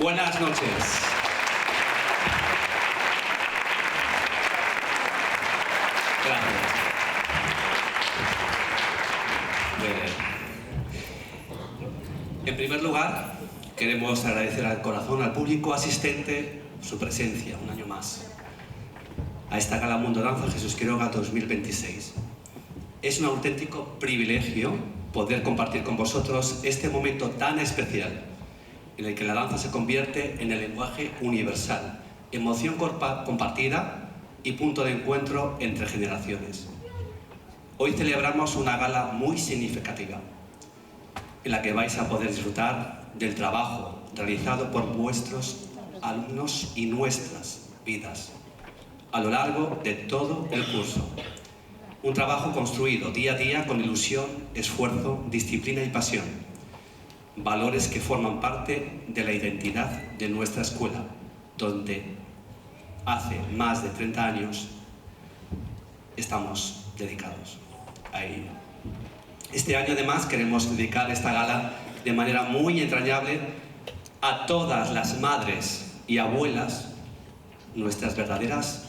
Buenas noches. Gracias. En primer lugar, queremos agradecer al corazón, al público asistente, su presencia un año más a esta Gala Mundo Danza Jesús Quiroga 2026. Es un auténtico privilegio poder compartir con vosotros este momento tan especial en el que la danza se convierte en el lenguaje universal, emoción compartida y punto de encuentro entre generaciones. Hoy celebramos una gala muy significativa en la que vais a poder disfrutar del trabajo realizado por vuestros alumnos y nuestras vidas a lo largo de todo el curso. Un trabajo construido día a día con ilusión, esfuerzo, disciplina y pasión. Valores que forman parte de la identidad de nuestra escuela, donde hace más de 30 años estamos dedicados a ello. Este año además queremos dedicar esta gala de manera muy entrañable a todas las madres y abuelas, nuestras verdaderas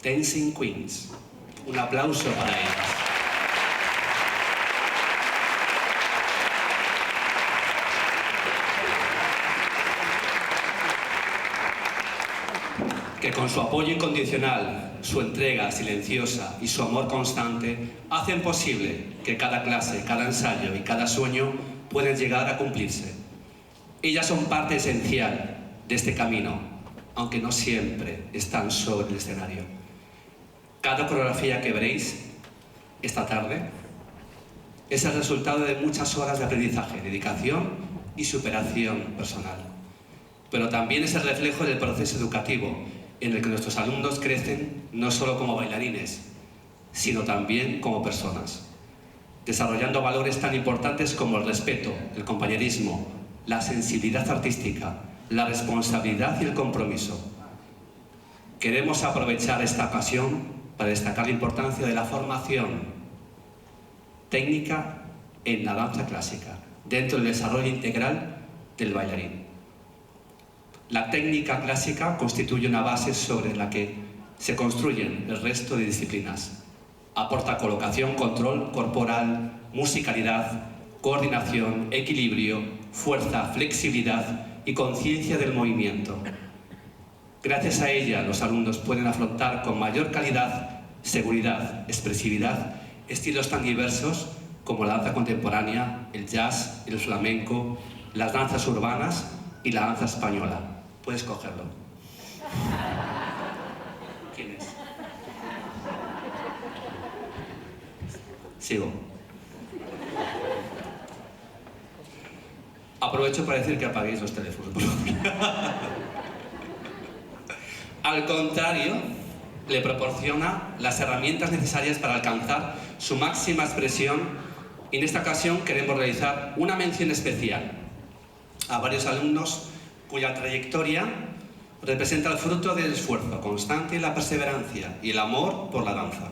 Dancing Queens. Un aplauso para ellas. Que con su apoyo incondicional, su entrega silenciosa y su amor constante hacen posible que cada clase, cada ensayo y cada sueño puedan llegar a cumplirse. Ellas son parte esencial de este camino, aunque no siempre están sobre el escenario. Cada coreografía que veréis esta tarde es el resultado de muchas horas de aprendizaje, dedicación y superación personal. Pero también es el reflejo del proceso educativo en el que nuestros alumnos crecen no solo como bailarines, sino también como personas, desarrollando valores tan importantes como el respeto, el compañerismo, la sensibilidad artística, la responsabilidad y el compromiso. Queremos aprovechar esta ocasión para destacar la importancia de la formación técnica en la danza clásica, dentro del desarrollo integral del bailarín. La técnica clásica constituye una base sobre la que se construyen el resto de disciplinas. Aporta colocación, control corporal, musicalidad, coordinación, equilibrio, fuerza, flexibilidad y conciencia del movimiento. Gracias a ella, los alumnos pueden afrontar con mayor calidad, seguridad, expresividad, estilos tan diversos como la danza contemporánea, el jazz, el flamenco, las danzas urbanas y la danza española. Puedes cogerlo. ¿Quién es? Sigo. Aprovecho para decir que apaguéis los teléfonos, por favor. Al contrario, le proporciona las herramientas necesarias para alcanzar su máxima expresión, y en esta ocasión queremos realizar una mención especial a varios alumnos cuya trayectoria representa el fruto del esfuerzo constante, la perseverancia y el amor por la danza.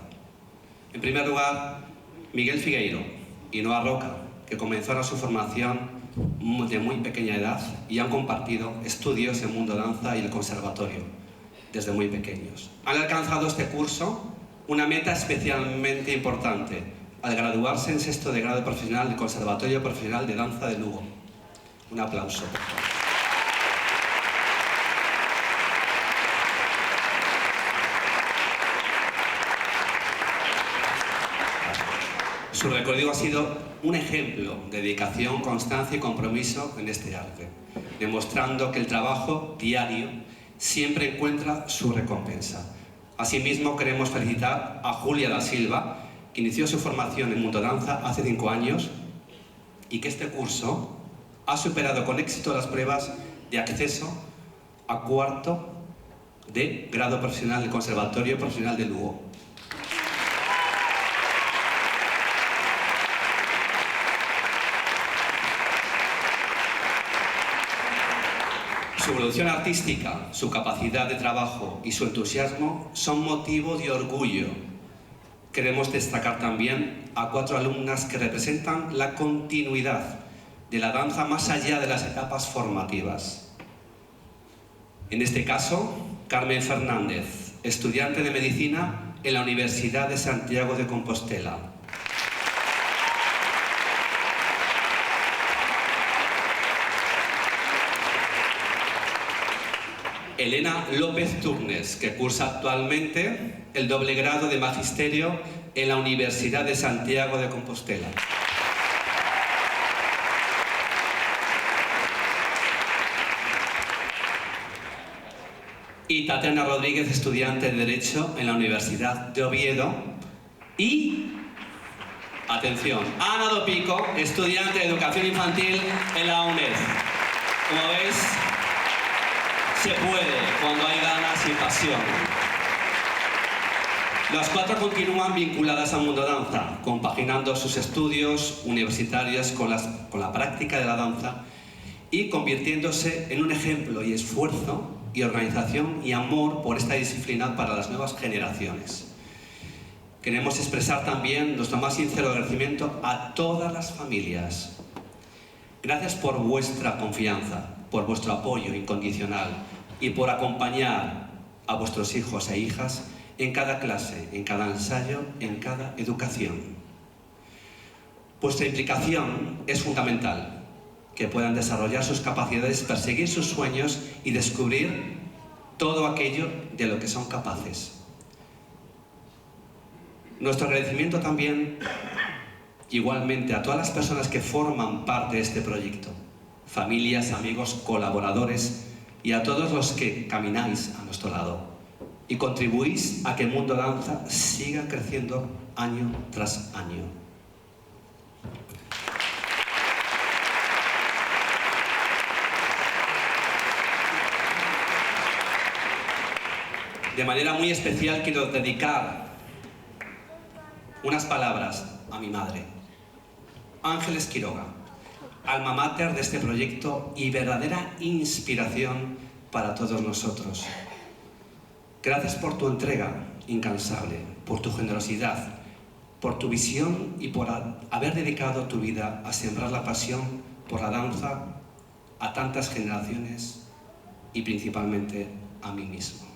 En primer lugar, Miguel Figueiro y Noa Roca, que comenzaron su formación de muy pequeña edad y han compartido estudios en Mundo Danza y el Conservatorio desde muy pequeños. Han alcanzado este curso una meta especialmente importante al graduarse en sexto de grado profesional del Conservatorio Profesional de Danza de Lugo. Un aplauso, por favor. Su recorrido ha sido un ejemplo de dedicación, constancia y compromiso en este arte, demostrando que el trabajo diario siempre encuentra su recompensa. Asimismo, queremos felicitar a Julia da Silva, que inició su formación en Mundo Danza hace 5 años y que este curso ha superado con éxito las pruebas de acceso a cuarto de grado profesional del Conservatorio Profesional de Lugo. Su evolución artística, su capacidad de trabajo y su entusiasmo son motivo de orgullo. Queremos destacar también a 4 alumnas que representan la continuidad de la danza más allá de las etapas formativas. En este caso, Carmen Fernández, estudiante de Medicina en la Universidad de Santiago de Compostela. Elena López Turnes, que cursa actualmente el doble grado de Magisterio en la Universidad de Santiago de Compostela. Y Tatiana Rodríguez, estudiante de Derecho en la Universidad de Oviedo. Y, atención, Ana Dopico, estudiante de Educación Infantil en la UNED. Como veis, se puede cuando hay ganas y pasión. Las cuatro continúan vinculadas al mundo danza, compaginando sus estudios universitarios con la práctica de la danza y convirtiéndose en un ejemplo y esfuerzo y organización y amor por esta disciplina para las nuevas generaciones. Queremos expresar también nuestro más sincero agradecimiento a todas las familias. Gracias por vuestra confianza, por vuestro apoyo incondicional y por acompañar a vuestros hijos e hijas en cada clase, en cada ensayo, en cada educación. Vuestra implicación es fundamental, que puedan desarrollar sus capacidades, perseguir sus sueños y descubrir todo aquello de lo que son capaces. Nuestro agradecimiento también, igualmente, a todas las personas que forman parte de este proyecto, familias, amigos, colaboradores y a todos los que camináis a nuestro lado y contribuís a que el mundo danza siga creciendo año tras año. De manera muy especial quiero dedicar unas palabras a mi madre, Ángeles Quiroga, alma mater de este proyecto y verdadera inspiración para todos nosotros. Gracias por tu entrega incansable, por tu generosidad, por tu visión y por haber dedicado tu vida a sembrar la pasión por la danza a tantas generaciones y principalmente a mí mismo.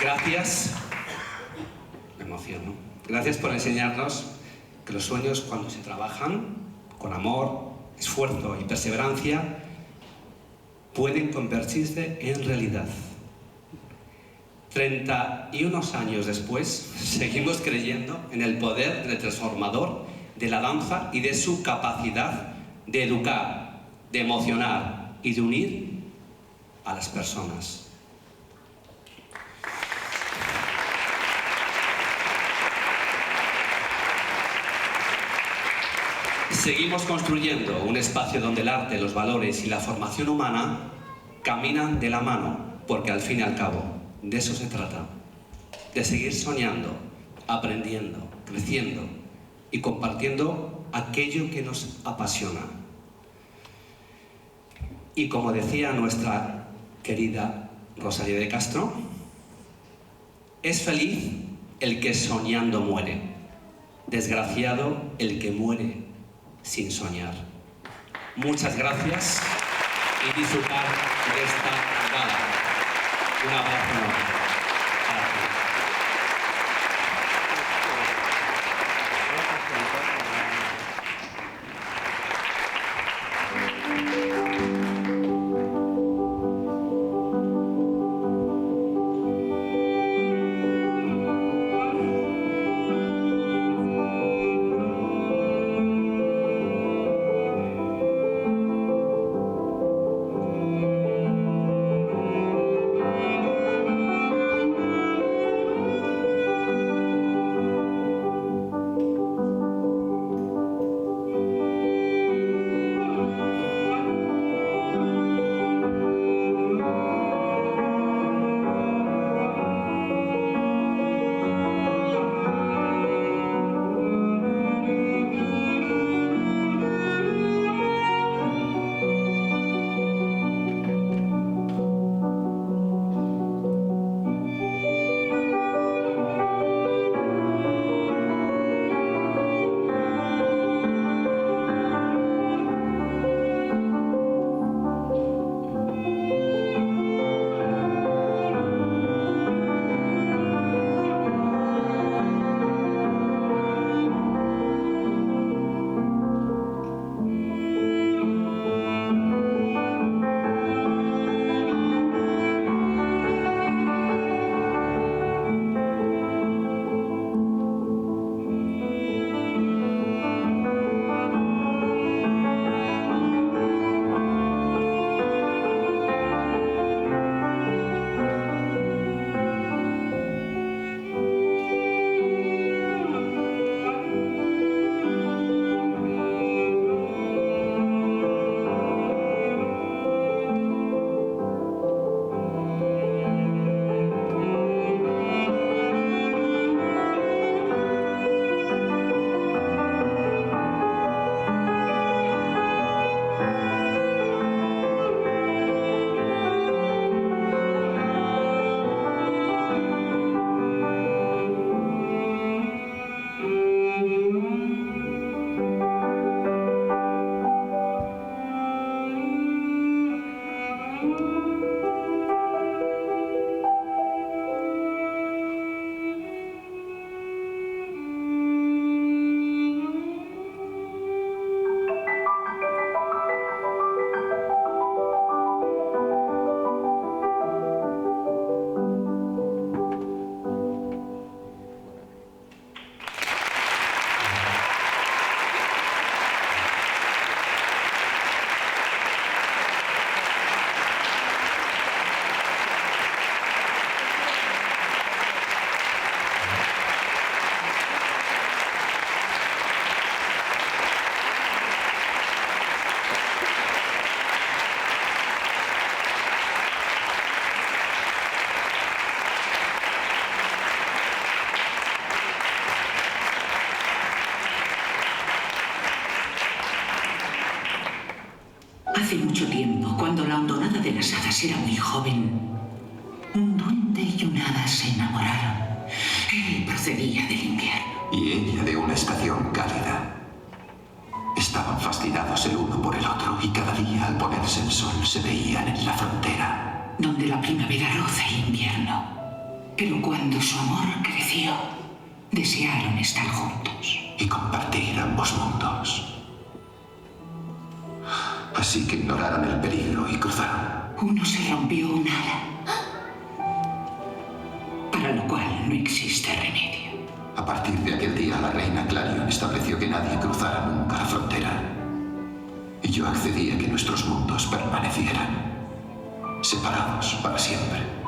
Gracias, me emociono, gracias por enseñarnos que los sueños, cuando se trabajan con amor, esfuerzo y perseverancia, pueden convertirse en realidad. 31 años después, seguimos creyendo en el poder transformador de la danza y de su capacidad de educar, de emocionar y de unir a las personas. Seguimos construyendo un espacio donde el arte, los valores y la formación humana caminan de la mano, porque al fin y al cabo de eso se trata, de seguir soñando, aprendiendo, creciendo y compartiendo aquello que nos apasiona. Y como decía nuestra querida Rosalía de Castro, es feliz el que soñando muere, desgraciado el que muere sin soñar. Muchas gracias y disfrutar de esta gala. Un abrazo enorme. apenas era muy joven, un duende y una hada se enamoraron. Él procedía del invierno. Y ella de una estación cálida. Estaban fascinados el uno por el otro y cada día al ponerse el sol se veían en la frontera. Donde la primavera roza el invierno. Pero cuando su amor creció, desearon estar juntos. Y compartir ambos mundos. Así que ignoraron el peligro y cruzaron. Uno se rompió un ala. Para lo cual no existe remedio. A partir de aquel día, la reina Clarion estableció que nadie cruzara nunca la frontera. Y yo accedí a que nuestros mundos permanecieran separados para siempre.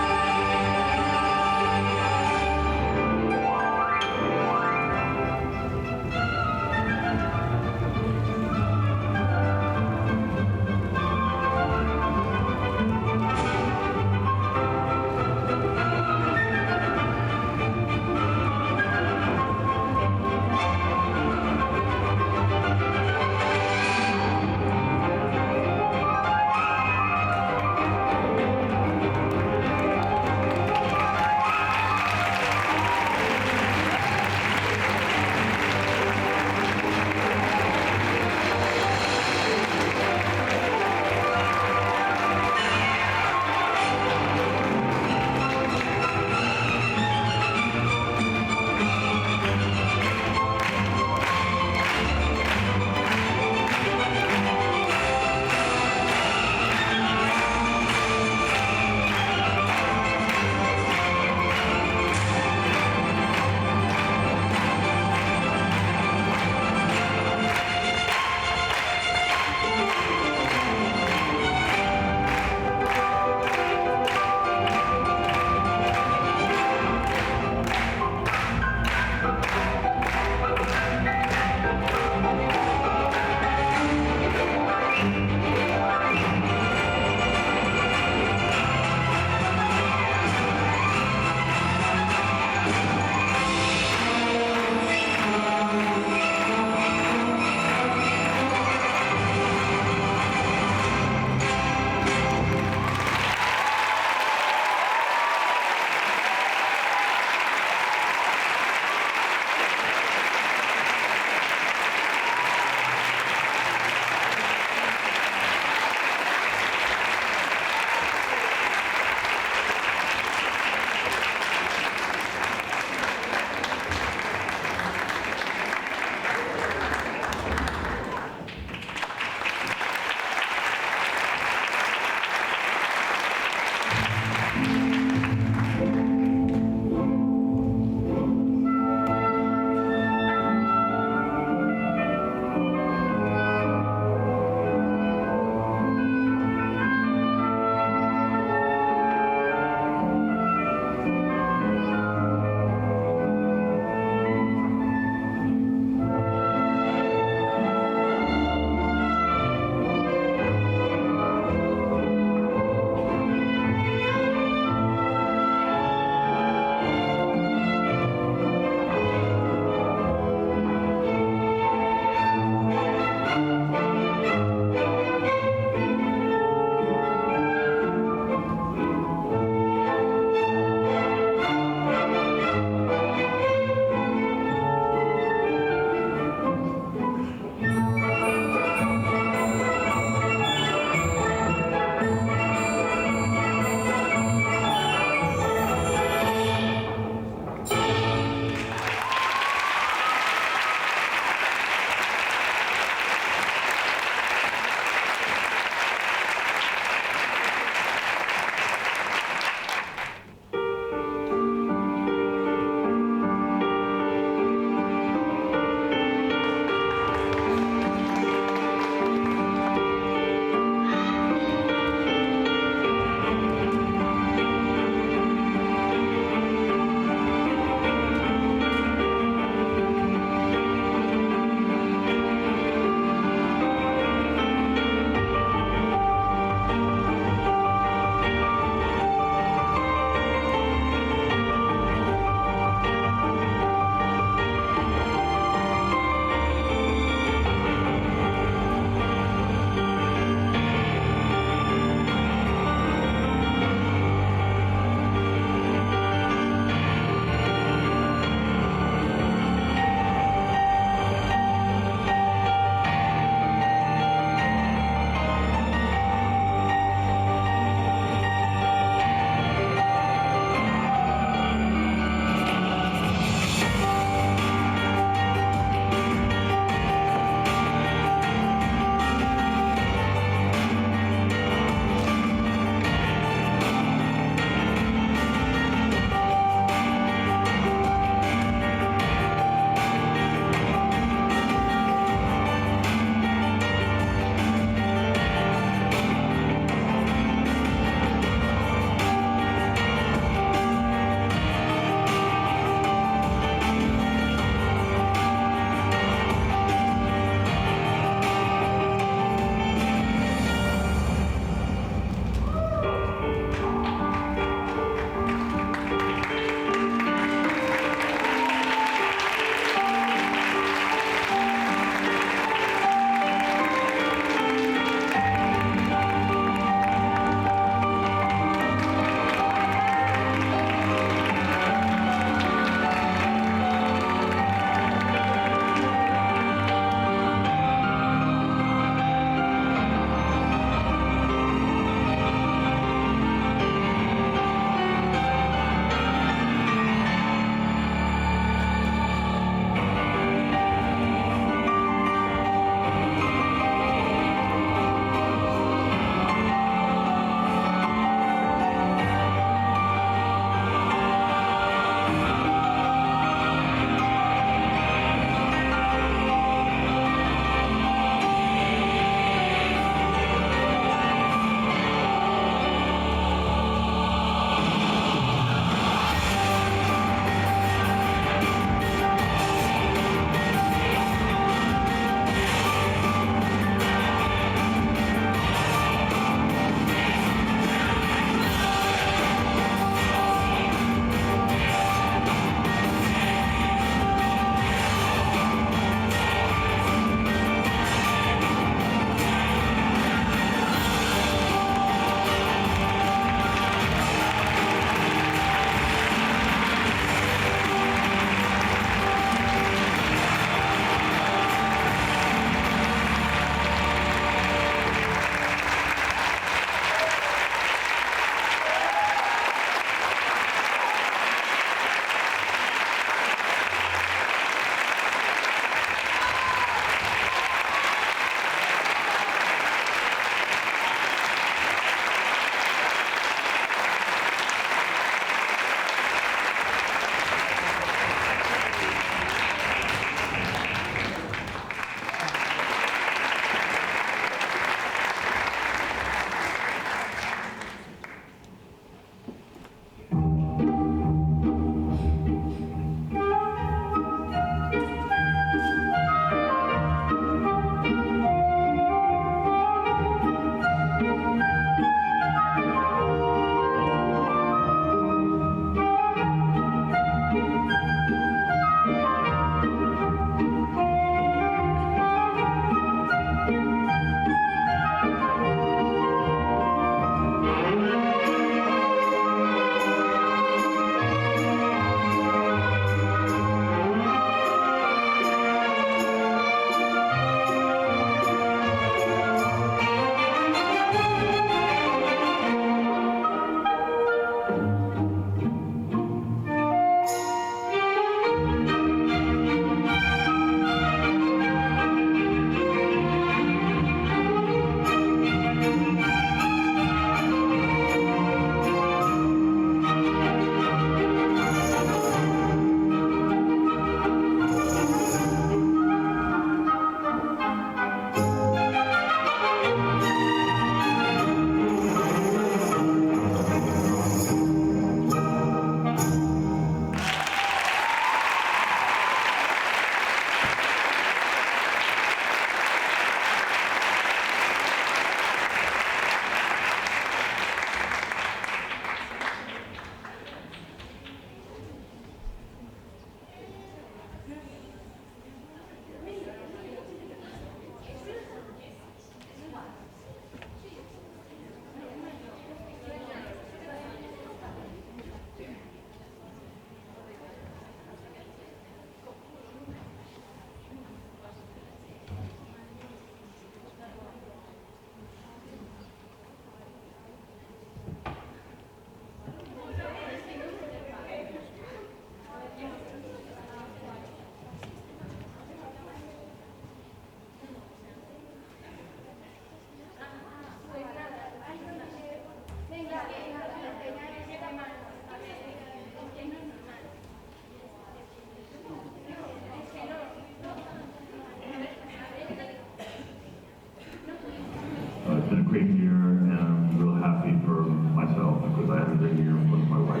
glad to be here with my wife.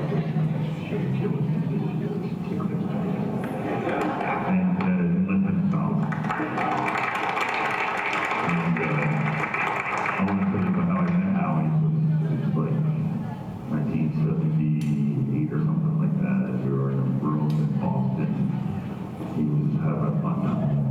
And Lincoln South. And I want to tell you about how I met Allie. It was like 1978 or something like that. We were in a room in Boston. He was having a fun time.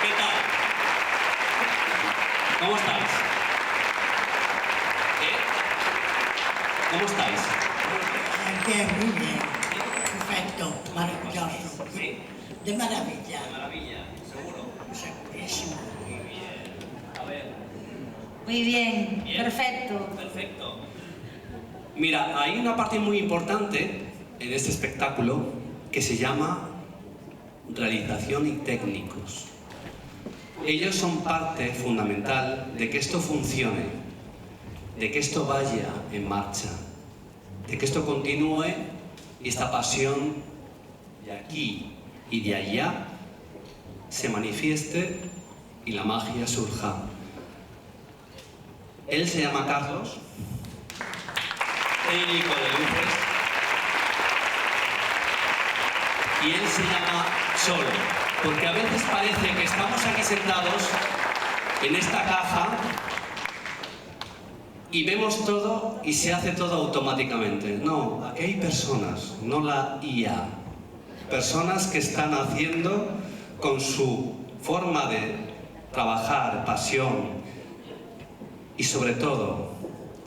¿Qué tal? ¿Cómo estáis? ¿Cómo estáis? Bien, muy bien. Perfecto, maravilloso. ¿Sí? De maravilla. Maravilla, seguro. Segurísimo. A ver. Muy bien, Bien. perfecto. Perfecto. Mira, hay una parte muy importante en este espectáculo que se llama realización y técnicos. Ellos son parte fundamental de que esto funcione, de que esto vaya en marcha, de que esto continúe y esta pasión de aquí y de allá se manifieste y la magia surja. Él se llama Carlos, técnico de luces, y él se llama Solo, porque a veces parece que estamos aquí sentados en esta caja y vemos todo y se hace todo automáticamente. No, aquí hay personas, no la IA. Personas que están haciendo con su forma de trabajar, pasión y sobre todo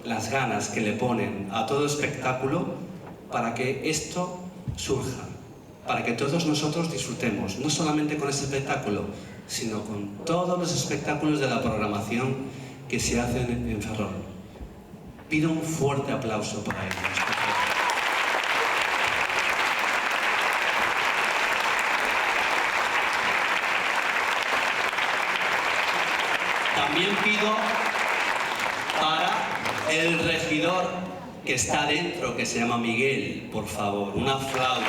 las ganas que le ponen a todo espectáculo para que esto surja, para que todos nosotros disfrutemos, no solamente con este espectáculo, sino con todos los espectáculos de la programación que se hacen en Ferrol. Pido un fuerte aplauso para ellos. Por favor. También pido para el regidor que está dentro, que se llama Miguel, por favor, un aplauso.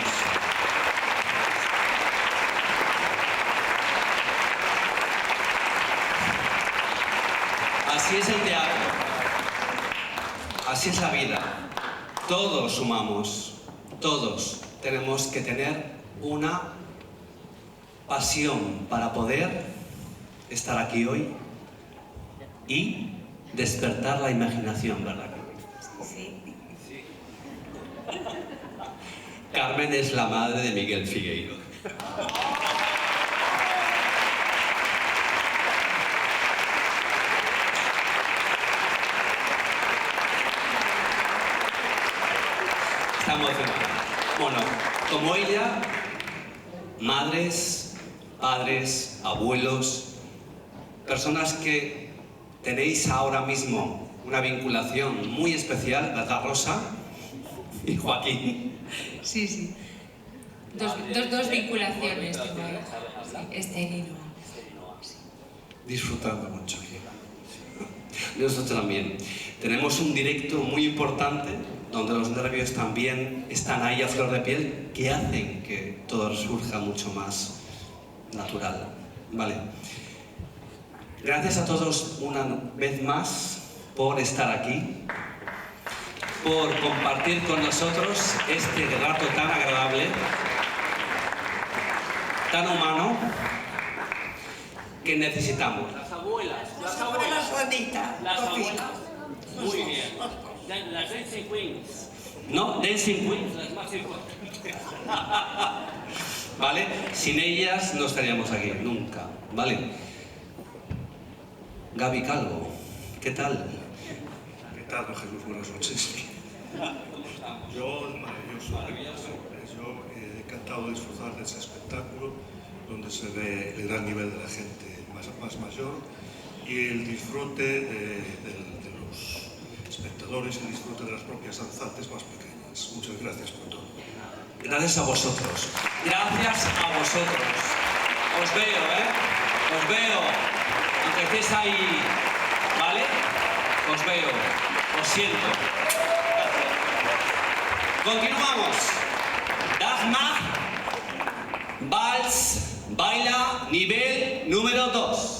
Así es el teatro, así es la vida. Todos sumamos, todos tenemos que tener una pasión para poder estar aquí hoy y despertar la imaginación, ¿verdad? Sí. Carmen es la madre de Miguel Figueiro. Está emocionada. Bueno, como ella, madres, padres, abuelos, personas que tenéis ahora mismo una vinculación muy especial, ¿verdad, Rosa? Y Joaquín. Sí, sí. Dos vinculaciones tengo ahí. Sí, Esther y Noa. Disfrutando mucho aquí. Nosotros también. Tenemos un directo muy importante donde los nervios también están ahí a flor de piel, que hacen que todo surja mucho más natural. Vale. Gracias a todos una vez más por estar aquí, por compartir con nosotros este rato tan agradable, tan humano, que necesitamos. Las abuelas bonitas. Las abuelas. Muy bien. Las Dancing Queens. No, Dancing Queen. Las más importantes. ¿Vale? Sin ellas no estaríamos aquí, nunca, ¿vale? Gaby Calvo, ¿qué tal? ¿Qué tal, Jesús? Buenas noches. Yo, maravilloso. Yo he encantado de disfrutar de ese espectáculo donde se ve el gran nivel de la gente más mayor y el disfrute de los espectadores y el disfrute de las propias danzantes más pequeñas. Muchas gracias por todo. Gracias a vosotros. Gracias a vosotros. Os veo, ¿eh? Os veo. Aunque estéis ahí, ¿vale? Os veo. Os siento. Continuamos. Dagmar, Vals, baila, nivel número 2.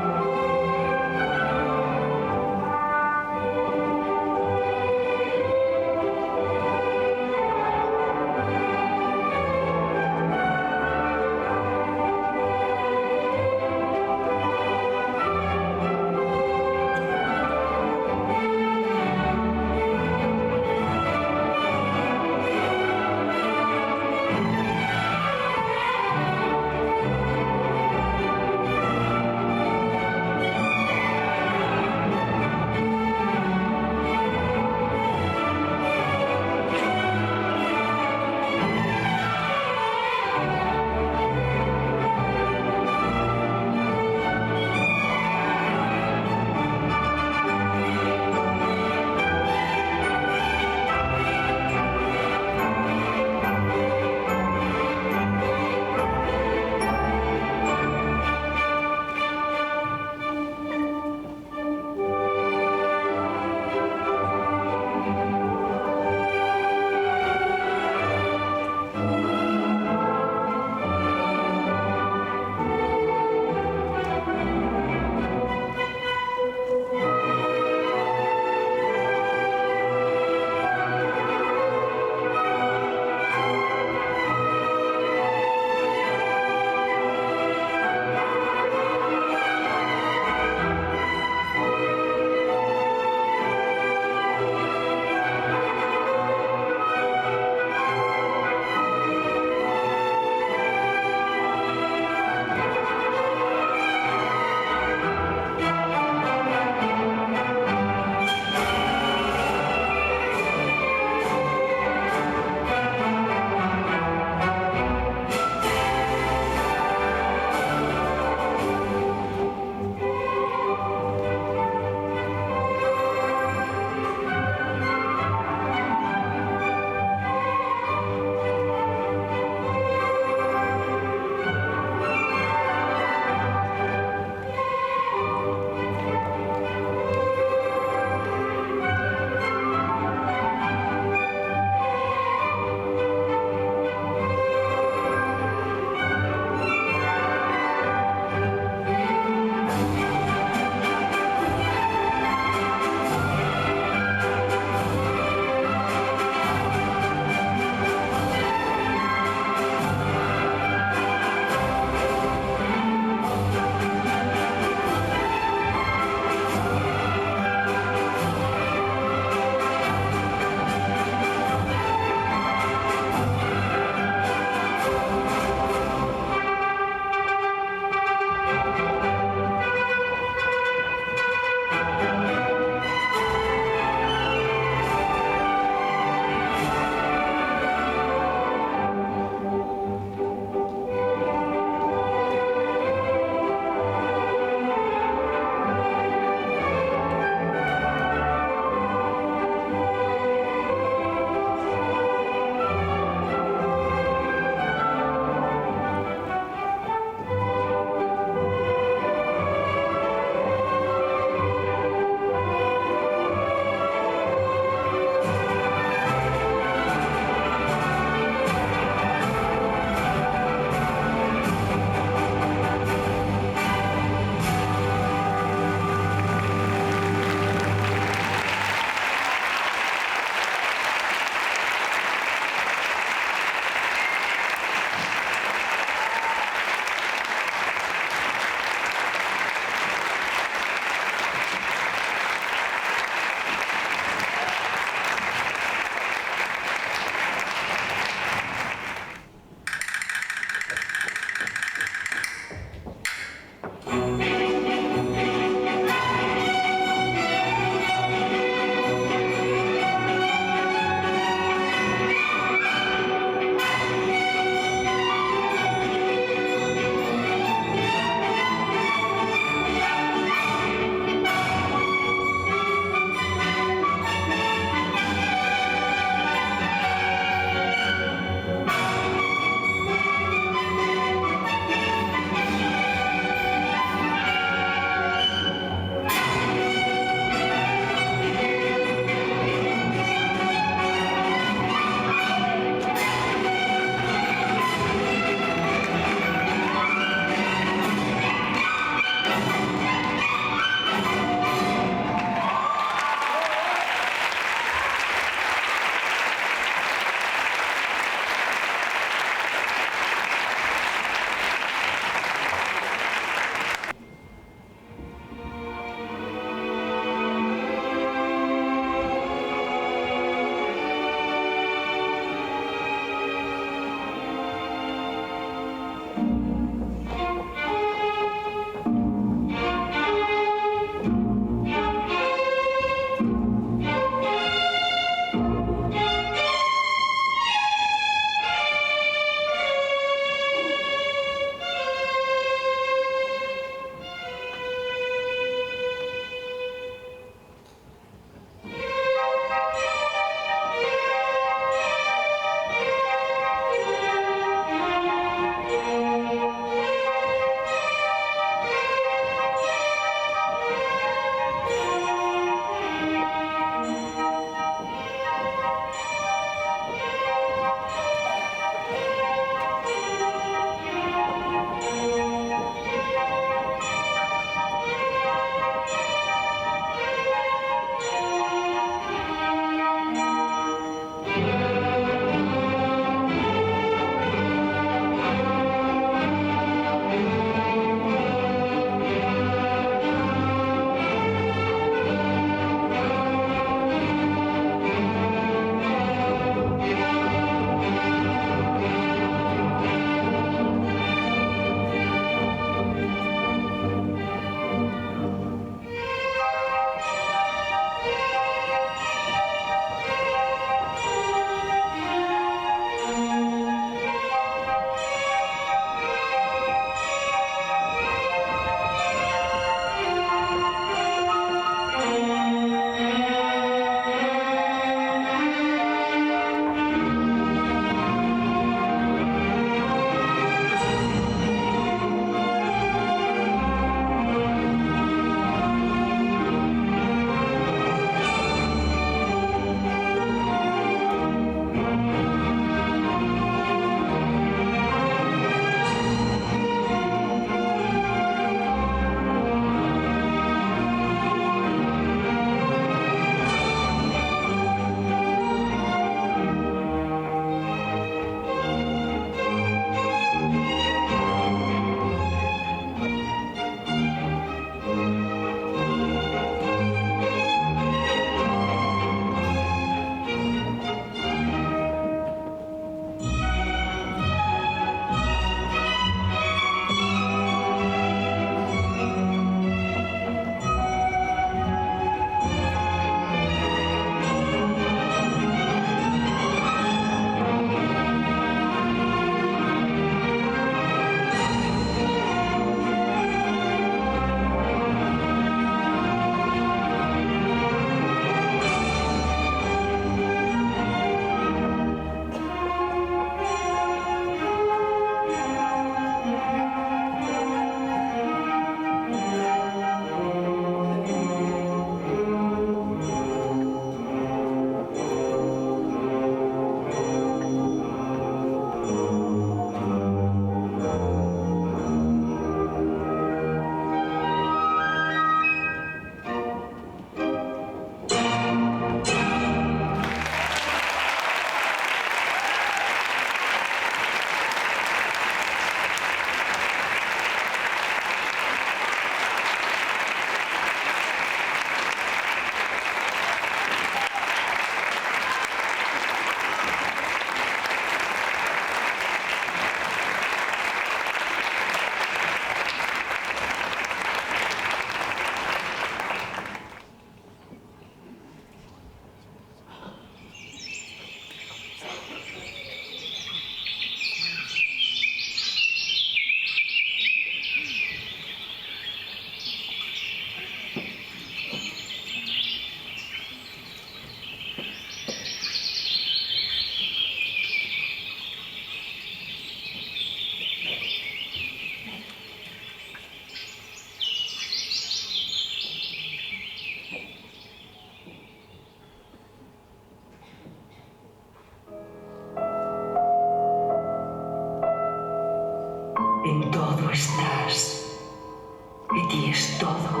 E ti és todo.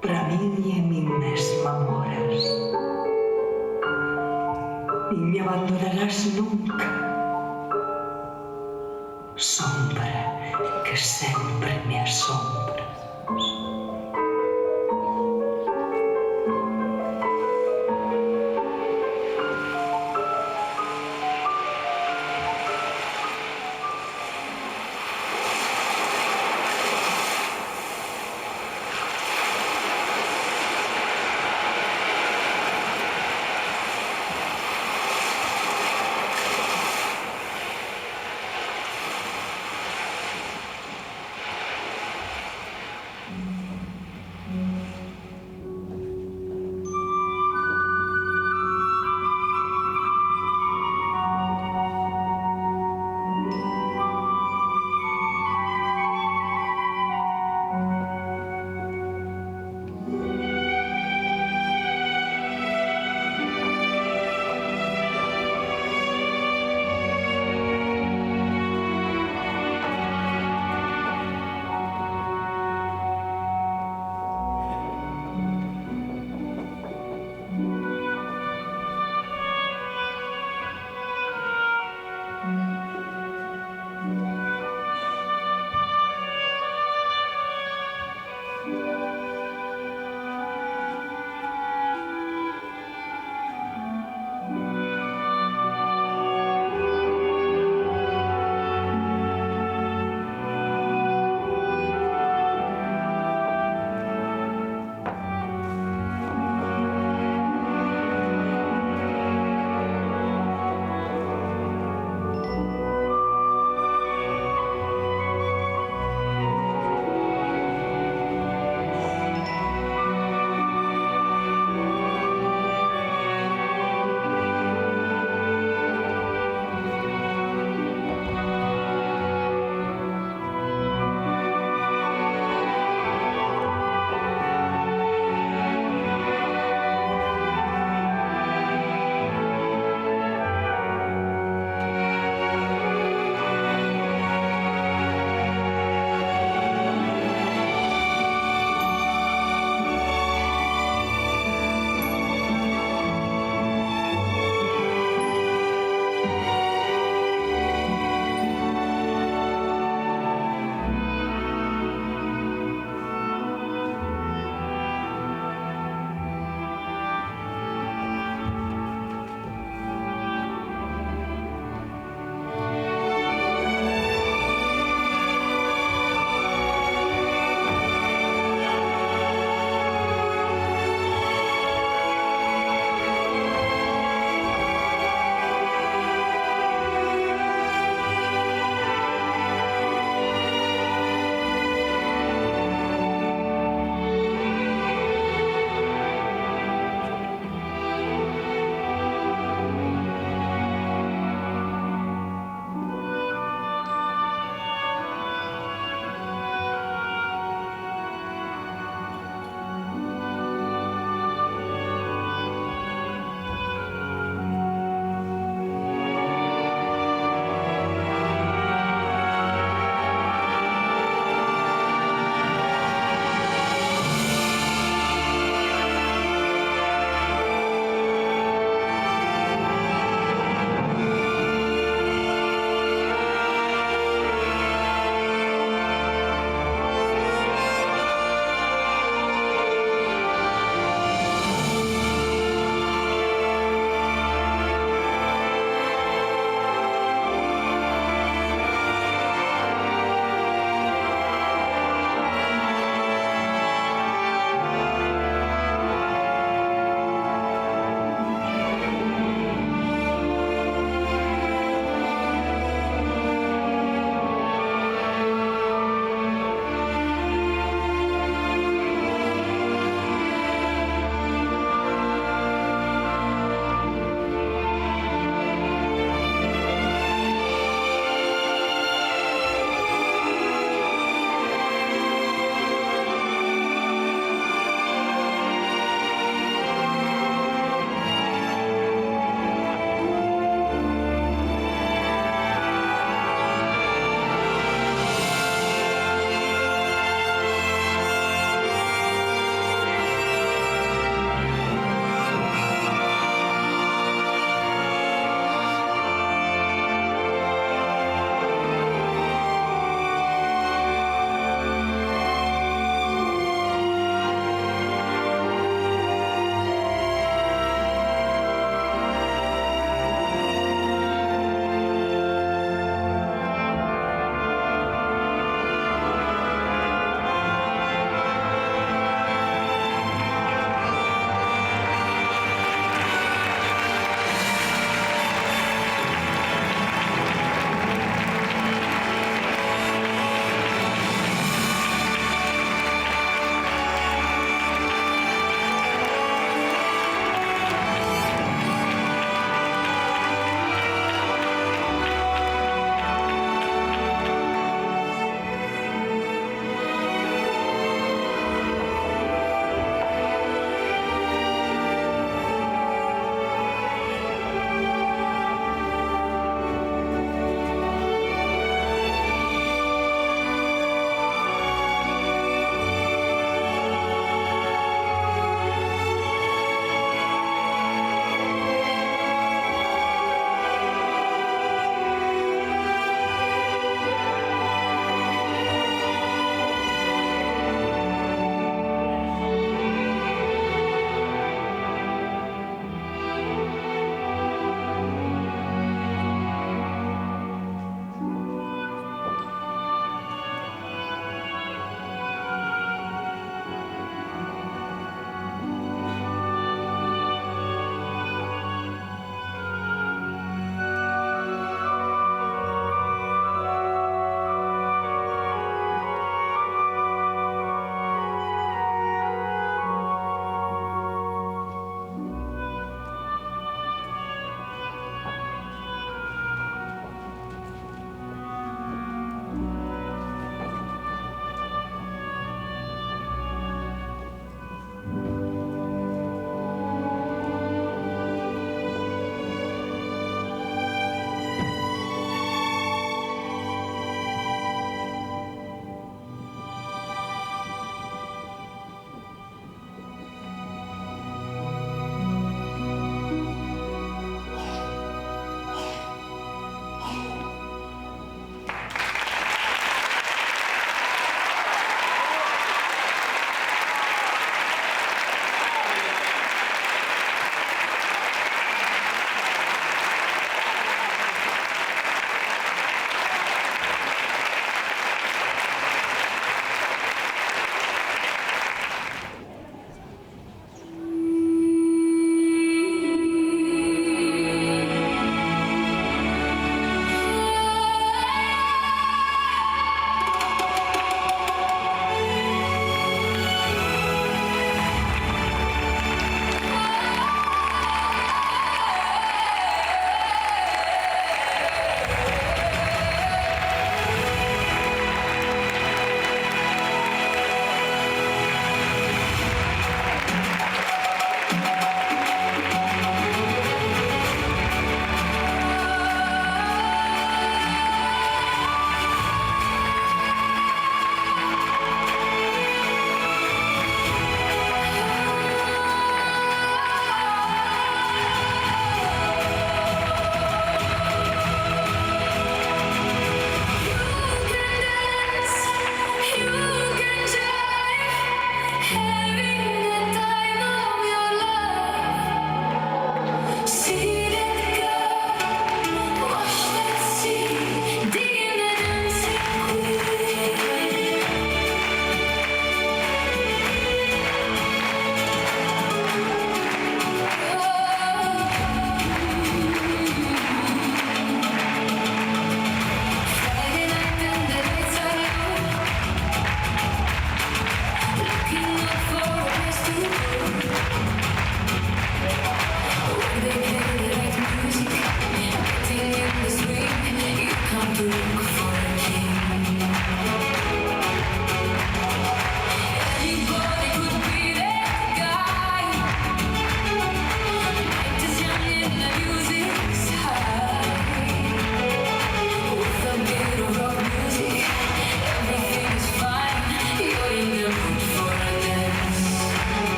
Para min e a min mesma moras. Nin me abandonarás nunca. Sombra que sempre me asombra.